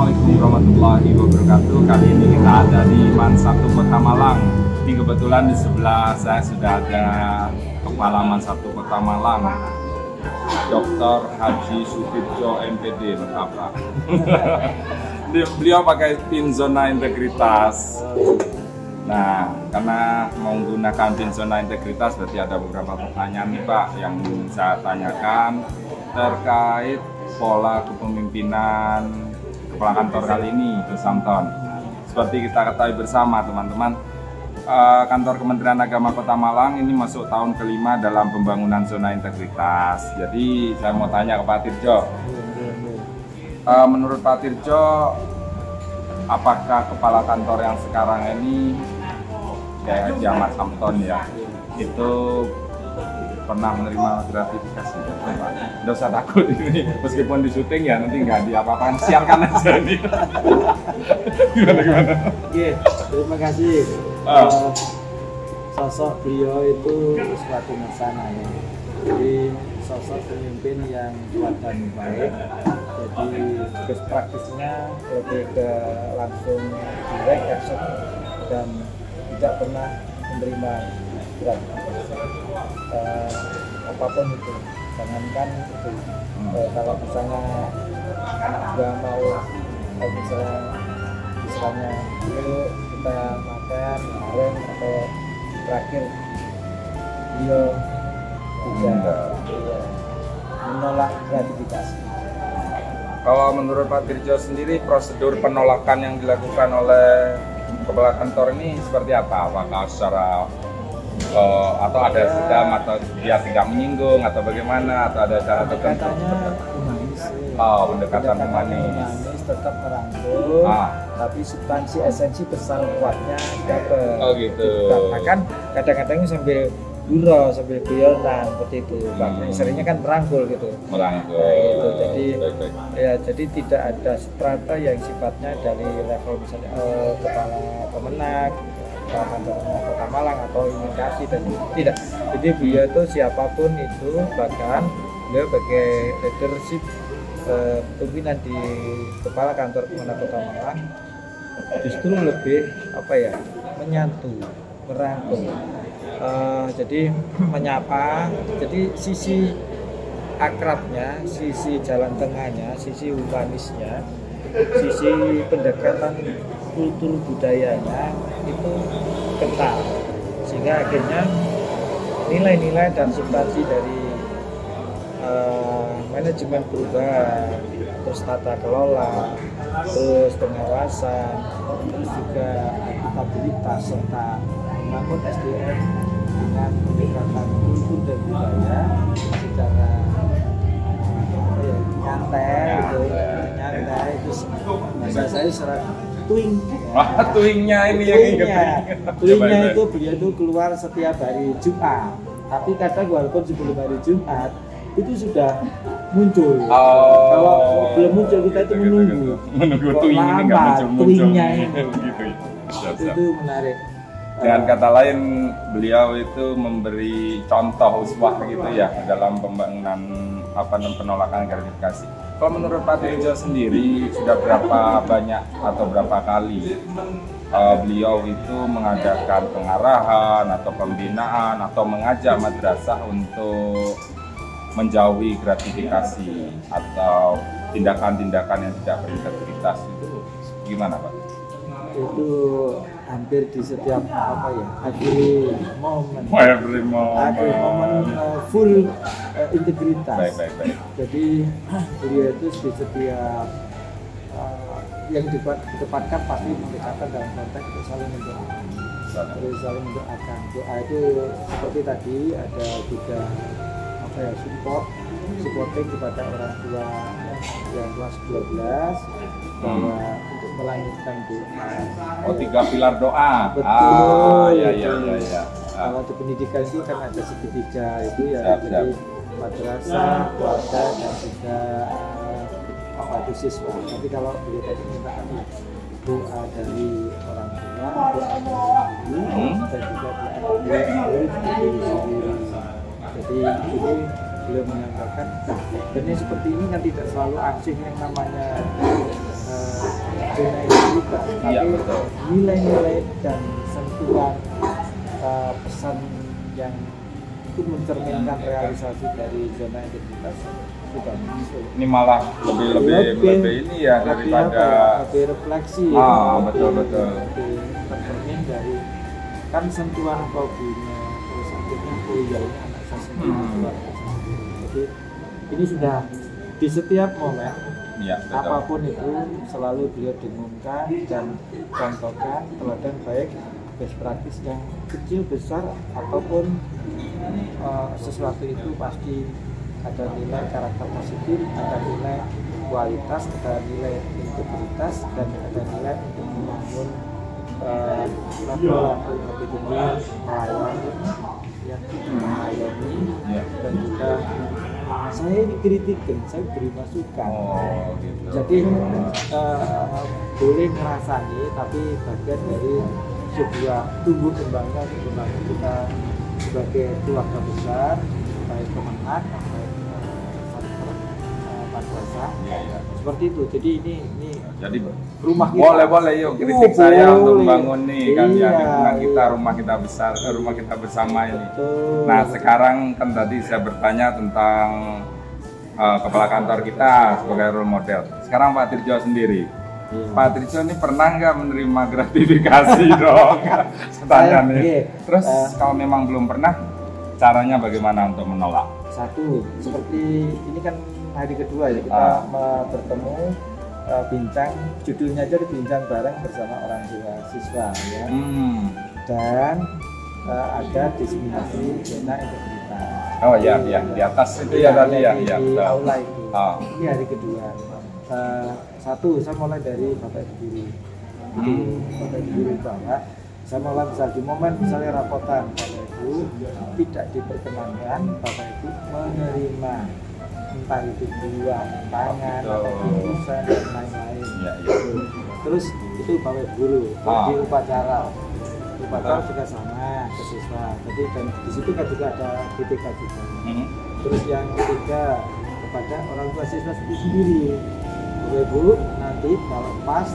Assalamualaikum warahmatullahi wabarakatuh. Kali ini kita ada di MAN 1 Kota Malang. Ini kebetulan di sebelah saya sudah ada Kepala MAN 1 Kota Malang, Dr. Haji Sutirjo MPD, lengkap Pak. Beliau pakai pin zona integritas. Nah, karena menggunakan pin zona integritas berarti ada beberapa pertanyaan nih Pak yang ingin saya tanyakan terkait pola kepemimpinan kepala kantor kali ini, Gus Samton. Seperti kita ketahui bersama teman-teman, kantor Kementerian Agama Kota Malang ini masuk tahun kelima dalam pembangunan zona integritas. Jadi saya mau tanya ke Pak Tirjo, menurut Pak Tirjo, apakah kepala kantor yang sekarang ini kayak Haji Ahmad Samton ya, itu pernah menerima gratifikasi? Nggak usah takut ini, meskipun di syuting ya nanti nggak diapa-apakan, siarkan aja nih. Gimana? Oke, terima kasih. Sosok beliau itu suatu mesana ya. Jadi sosok pemimpin yang kuat dan baik. Jadi best practice-nya lebih ke langsung direct action dan tidak pernah menerima gratifikasi apapun itu. Jangankan itu, kalau misalnya anak buah mau misalnya yuk kita makan bareng atau terakhir beliau tidak menolak gratifikasi. Kalau menurut Pak Tirjo sendiri, prosedur penolakan yang dilakukan oleh kepala kantor ini seperti apa? Apakah secara atau ada sidang atau dia tidak menyinggung atau bagaimana, atau ada cara tertentu? Pendekatannya humanis. Pendekatan humanis. Tetap merangkul, tapi substansi esensi pesan kuatnya dapat. Oh gitu. Bahkan kadang-kadang sambil gurau, sambil guyonan seperti itu. Bahkan seringnya kan merangkul gitu. Merangkul. Nah, gitu. Jadi baik. Ya, jadi tidak ada strata yang sifatnya dari level misalnya kepala Kemenak, Kota Malang atau imigrasi dan tidak. Jadi beliau itu siapapun itu, bahkan beliau sebagai leadership pimpinan di kepala kantor Kemenak Kota Malang justru lebih menyatu, merangkul, jadi menyapa. Jadi sisi akrabnya, sisi jalan tengahnya, sisi humanisnya, sisi pendekatan kultur budayanya itu kental, sehingga akhirnya nilai-nilai dan substansi dari manajemen perubahan, terus tata kelola, terus pengawasan, terus juga akuntabilitas serta membangun SDM dengan pendekatan kultur dan budaya secara nyantai itu bahasa saya secara twing. Twingnya ini yang twingnya itu beliau itu keluar setiap hari Jumat, tapi kadang walaupun sebelum hari Jumat itu sudah muncul. Kalau belum muncul kita itu menunggu twing ini nggak muncul. Twingnya ini. Gitu. Itu menarik. Dengan kata lain, beliau itu memberi contoh uswah gitu ya dalam pembangunan penolakan gratifikasi. Kalau menurut Pak Tirjo sendiri, sudah berapa banyak atau berapa kali beliau itu mengadakan pengarahan atau pembinaan atau mengajak madrasah untuk menjauhi gratifikasi atau tindakan-tindakan yang tidak berintegritas itu? Gimana Pak? Itu hampir di setiap every moment full integritas. Baik. Jadi beliau itu di setiap yang ditempatkan pasti pendekatan dalam konteks untuk saling mendoakan. Saling mendoakan. Doa itu seperti tadi ada juga supporting kepada orang tua yang kelas 12 bahwa untuk melanjutkan doa. 3 pilar doa. Betul. Ya. Kalau di pendidikan itu kan ada segitiga itu ya, jadi madrasah, keluarga dan juga siswa. Tapi kalau beliau tadi minta doa dari orang tua, doa dari guru, dan juga doa dari murid sendiri. Jadi ini beliau menyampaikan, dan seperti ini kan tidak selalu asing yang namanya zona integritas, Iya, tapi betul. nilai-nilai dan sentuhan pesan yang itu mencerminkan realisasi dari zona integritas sudah muncul. Ini malah lebih ini ya daripada lebih refleksi. Betul. Lebih tercermin dari kan sentuhan hobinya, terus akhirnya ini anak saya sendiri, keluarga saya sendiri. Jadi ini sudah di setiap momen, ya, betul. apapun itu selalu beliau dengungkan dan contohkan teladan baik best practice yang kecil besar ataupun sesuatu itu pasti ada nilai karakter positif, ada nilai kualitas, ada nilai integritas, dan ada nilai untuk membangun level lebih tinggi melayani, ya, melayani, dan juga saya ini kritikin, saya beri masukan. Gitu. Jadi boleh ngerasani, tapi bagian dari sebuah tumbuh kembangnya kita sebagai keluarga besar, baik kemenang, baik madrasah, seperti itu. Jadi ini jadi rumah kita. boleh yuk kritik saya untuk boleh. bangun nih kan ya lingkungan kita, iya. rumah kita besar, rumah kita bersama ini. Betul. Nah sekarang kan tadi saya bertanya tentang kepala kantor kita sebagai role model. Sekarang Pak Tirjo sendiri. Pak Tirjo ini pernah nggak menerima gratifikasi dong? Tanya nih. Terus kalau memang belum pernah, caranya bagaimana untuk menolak? Satu, seperti ini kan hari kedua ya kita bertemu bincang, judulnya aja bincang bareng bersama orang tua siswa ya. Dan ada diseminasi zona integritas. Oh iya, di atas itu ya tadi ya. Di aula itu. Ini hari kedua. Satu, saya mulai dari Bapak Ibu Guru. Jadi Bapak Ibu Guru bahwa saya mulai misalnya di momen misalnya rapotan Bapak Ibu tidak diperkenankan Bapak Ibu menerima entah itu buah, tangan, atau bungkusan dan lain-lain. Terus itu Bapak Ibu Guru. Di upacara juga sama ke siswa. Jadi dan di situ kan juga ada BPK juga. Terus yang ketiga kepada orang tua siswa sendiri. Bapak Ibu nanti kalau pas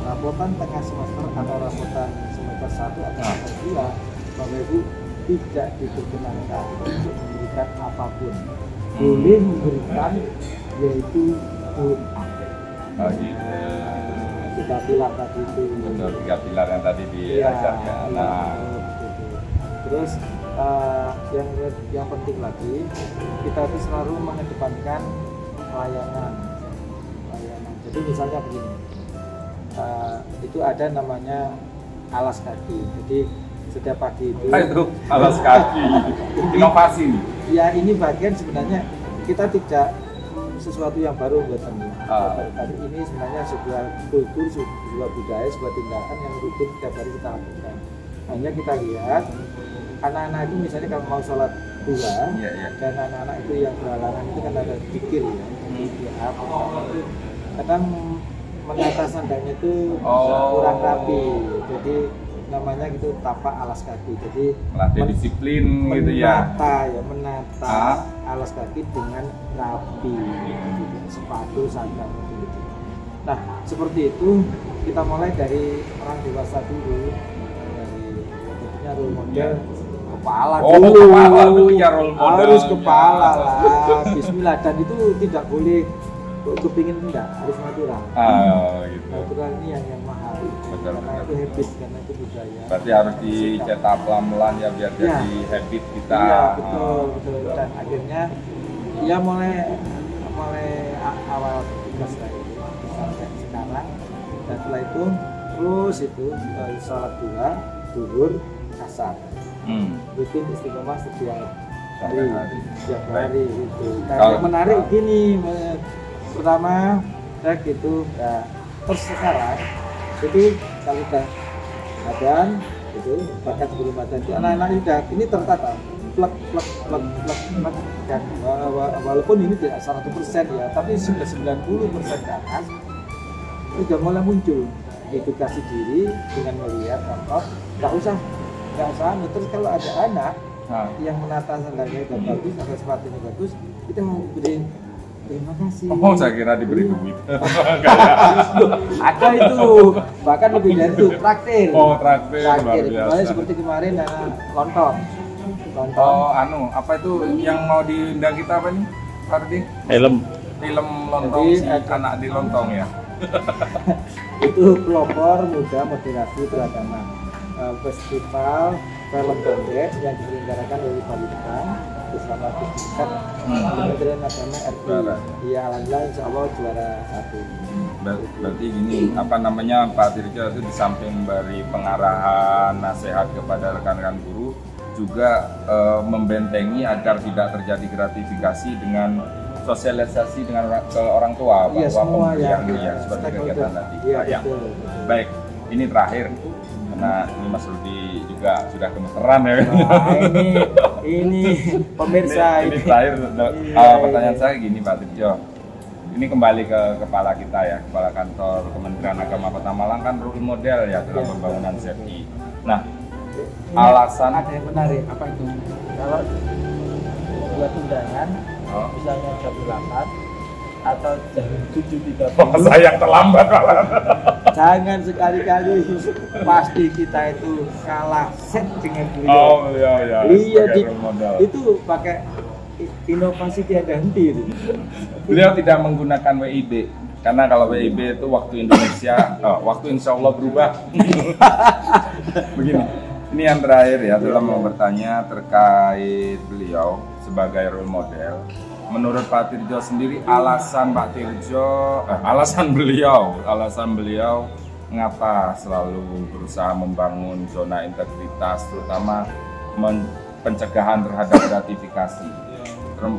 rapotan tengah semester atau rapotan semester 1 atau semester 2, Bapak Ibu tidak diperkenankan untuk memberikan apapun. Boleh memberikan yaitu doa. Kita pilar tadi itu. Betul, 3 pilar yang tadi diajarkan. Terus yang penting lagi kita itu selalu mengedepankan layanan. Jadi misalnya begini, itu ada namanya alas kaki. Jadi setiap pagi itu alas kaki, inovasi nih. Ya ini bagian sebenarnya kita tidak sesuatu yang baru buat kami. Tapi ini sebenarnya sebuah kultur, sebuah budaya, sebuah tindakan yang rutin setiap hari kita lakukan. Hanya kita lihat anak-anak itu misalnya kalau mau sholat dua, dan anak-anak itu yang berhalangan itu kan ada zikir ya, itu kadang menata sandalnya itu kurang rapi, jadi namanya gitu tapak alas kaki. Jadi melatih disiplin gitu ya. Menata alas kaki dengan rapi, sepatu, sandal gitu. Nah seperti itu kita mulai dari orang dewasa dulu, dari tentunya role model. Kepala dulu ya, role model harus kepala lah. Bismillah, dan itu tidak boleh kepingin enggak, harus natural. Gitu. Natural ini yang mahal. Betul. Karena itu habit, karena itu budaya. Berarti harus dicetak pelan-pelan ya biar jadi habit kita. Iya betul. Dan akhirnya ya mulai awal tugas saya sampai sekarang. Dan setelah itu terus itu sholat duhur, asar. Rutin istiqomah setiap hari itu. Nah, yang menarik gini, pertama saya gitu, terus sekarang jadi kalau udah adzan itu bahkan sebelum adzan itu anak-anak ini tertata plek dan walaupun ini tidak 100% ya, tapi sudah 90% ke atas sudah mulai muncul edukasi diri dengan melihat contoh. Nggak usah terus kalau ada anak yang menata sandalnya itu bagus atau sepatunya bagus, kita mau beri terima kasih. Oh, saya kira diberi duit. Ada itu, bahkan lebih dari itu, traktir. Oh, traktir, luar Traktir, biasa. kemarin seperti kemarin lontong. Oh, apa itu yang mau diundang kita apa nih, Fardi? Film lontong Jadi, si anak di lontong ya. Itu pelopor muda moderasi beragama. Festival film pendek yang diselenggarakan oleh Balitbank bersama Pusdikat Kementerian Agama RI. Iya, alhamdulillah insya Allah juara 1. Berarti gini, apa namanya, Pak Tirjo itu di samping memberi pengarahan, nasihat kepada rekan-rekan guru, juga membentengi agar tidak terjadi gratifikasi dengan sosialisasi dengan ke orang tua Iya, bahwa semua pemberian ya, ya, seperti kegiatan tadi. Iya, Ya. betul. Baik, ini terakhir karena ini Mas Rudi juga sudah gemeteran ya. Nah, ini pemirsa Ini terakhir pertanyaan iya. saya gini, Pak Tirjo. Ini kembali ke kepala kita ya, kepala kantor Kementerian Agama Kota Malang kan role model ya dalam Iya. pembangunan CFI. Nah, Ini alasan ada yang menarik apa itu? Kalau buat undangan misalnya jam 8 atau jam 7.30 saya yang terlambat malah. jangan sekali-kali pasti kita itu kalah set dengan beliau. Oh iya iya. Iya, sebagai role model. itu pakai inovasi tiada henti itu. Beliau tidak menggunakan WIB karena kalau WIB itu waktu Indonesia, waktu insya Allah berubah. Begini, ini yang terakhir ya, dalam mau bertanya terkait beliau sebagai role model. Menurut Pak Tirjo sendiri, alasan Pak Tirjo, alasan beliau mengapa selalu berusaha membangun zona integritas, terutama pencegahan terhadap gratifikasi.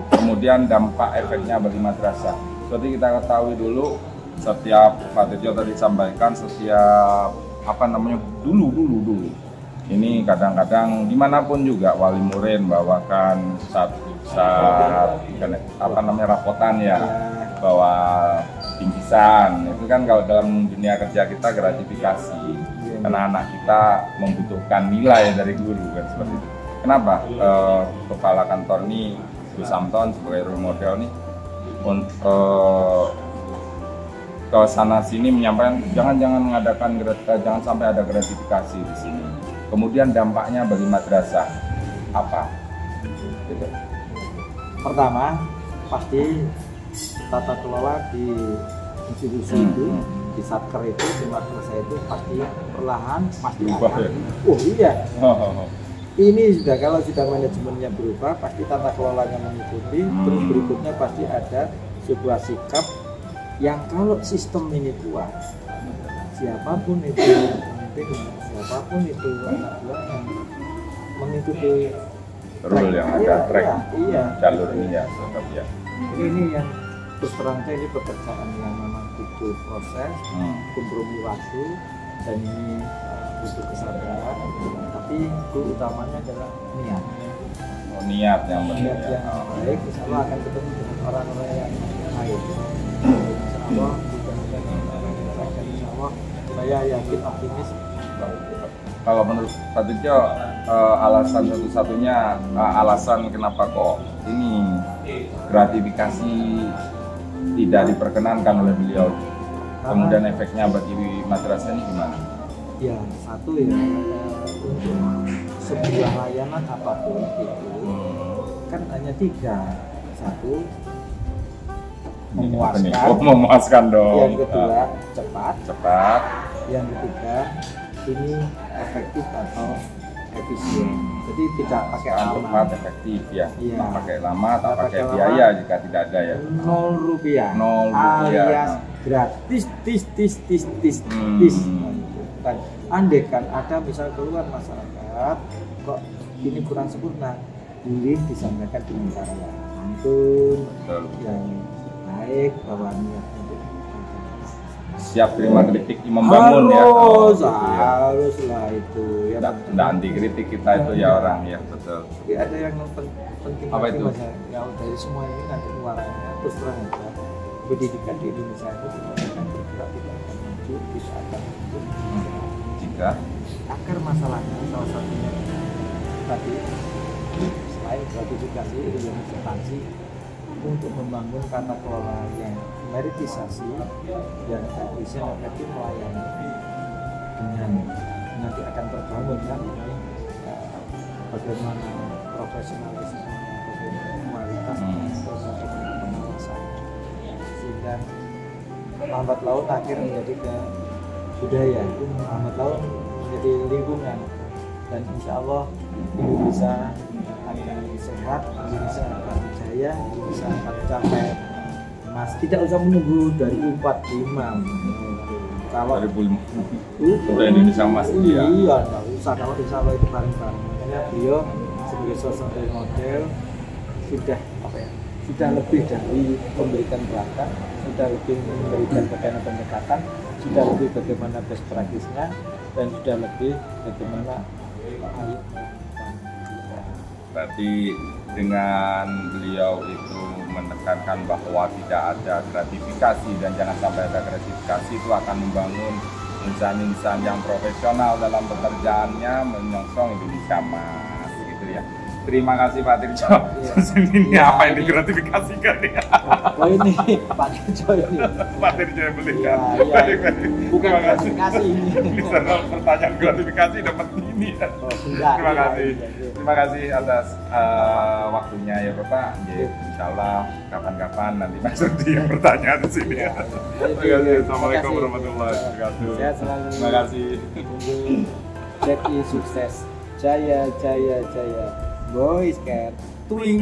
Kemudian dampak efeknya bagi madrasah. Seperti kita ketahui dulu, setiap Pak Tirjo tadi sampaikan, setiap dulu. Ini kadang-kadang dimanapun juga wali murid membawakan satu rapotan ya, bawa bingkisan. Itu kan kalau dalam dunia kerja kita gratifikasi, karena anak kita membutuhkan nilai dari guru kan seperti itu. Kenapa kepala kantor ini Bu Samton sebagai role model nih ke sana sini menyampaikan jangan mengadakan jangan sampai ada gratifikasi di sini. Kemudian dampaknya bagi madrasah apa? Gitu. Pertama, pasti tata kelola di institusi itu, di satker itu, di madrasah itu pasti perlahan pasti Berubah, akan. ya? Oh iya. Oh. Ini sudah kalau sudah manajemennya berubah, pasti tata kelolanya mengikuti. Terus berikutnya pasti ada sebuah sikap yang kalau sistem ini kuat, siapapun itu pemimpin, siapapun itu anak buah yang mengikuti Rule yang ada track iya. jalur ini ya, tetap ya. Ini yang terus terang saja, ini pekerjaan yang memang butuh proses, kompromi waktu, dan ini butuh kesabaran. Tapi utamanya adalah niat. Oh, niat yang benar Niat ya. yang baik, insya Allah akan ketemu dengan orang-orang yang baik. Insya Allah mudah-mudahan orang yang baik, dan insya Allah saya yakin optimis. Kalau menurut Pak Tirjo, alasan satu-satunya alasan kenapa kok ini gratifikasi tidak diperkenankan oleh beliau, kemudian efeknya bagi madrasah ini gimana? Ya, satu ya, untuk sebuah layanan apapun itu kan hanya 3. Satu, memuaskan. Oh, memuaskan dong. Yang kedua, cepat. Yang ketiga, ini efektif atau efisien. Jadi tidak pakai lama. Cepat, efektif ya. Iya. Tak pakai lama, tak Tak pakai pakai biaya lama. jika tidak ada ya. 0 rupiah. 0 rupiah. Alias gratis, tis. Dan andaikan ada misal keluar masyarakat kok ini kurang sempurna, boleh disampaikan dengan cara yang santun, Betul. yang baik, bahwa niatnya untuk Siap terima kritik membangun ya. haruslah itu ya. Tidak anti kritik kita itu ya orang ya, betul. Tapi ada yang penting Apa lagi, itu? Mas, ya dari semua ini nanti muaranya terus terang aja, pendidikan di Indonesia itu tidak akan bergerak, tidak akan maju, tidak akan maju Jika akar masalahnya salah satunya tadi selain gratifikasi itu yang substansi untuk membangun tata kelola yang meritisasi yang bisa efektif melayani dengan nanti akan terbangun kan bagaimana profesionalisme, bagaimana kualitasnya, bagaimana pengawasan, sehingga lambat laun akhir menjadi ke budaya, itu lambat laun menjadi lingkungan, dan insya Allah Indonesia akan sehat, Indonesia akan jaya, Indonesia akan capai emas. Tidak usah menunggu 2045. Kalau 2005 udah Indonesia emas dia. Iya, nggak usah, kalau insya Allah itu bareng-bareng. Makanya beliau sebagai sosok role model sudah sudah lebih dari memberikan berangkat, sudah lebih memberikan bagaimana pendekatan, sudah lebih bagaimana best practice-nya, dan sudah lebih bagaimana Berarti dengan beliau itu menekankan bahwa tidak ada gratifikasi dan jangan sampai ada gratifikasi, itu akan membangun insan-insan yang profesional dalam pekerjaannya, menyongsong Indonesia emas gitu ya. Terima kasih Pak Tirjo. Ini apa yang digratifikasikan ya? Oh ini Pak Tirjo ini. Pak Tirjo yang belikan. Bukan gratifikasi ini. Bisa pertanyaan gratifikasi dapat ini. Terima kasih. Terima kasih atas waktunya ya Bapak. Insya Allah kapan-kapan nanti masuk di pertanyaan di sini. Terima kasih. Assalamualaikum warahmatullahi wabarakatuh. Sehat selalu. Terima kasih. Jadi sukses. Jaya, jaya, jaya. Boy Scat. Twing.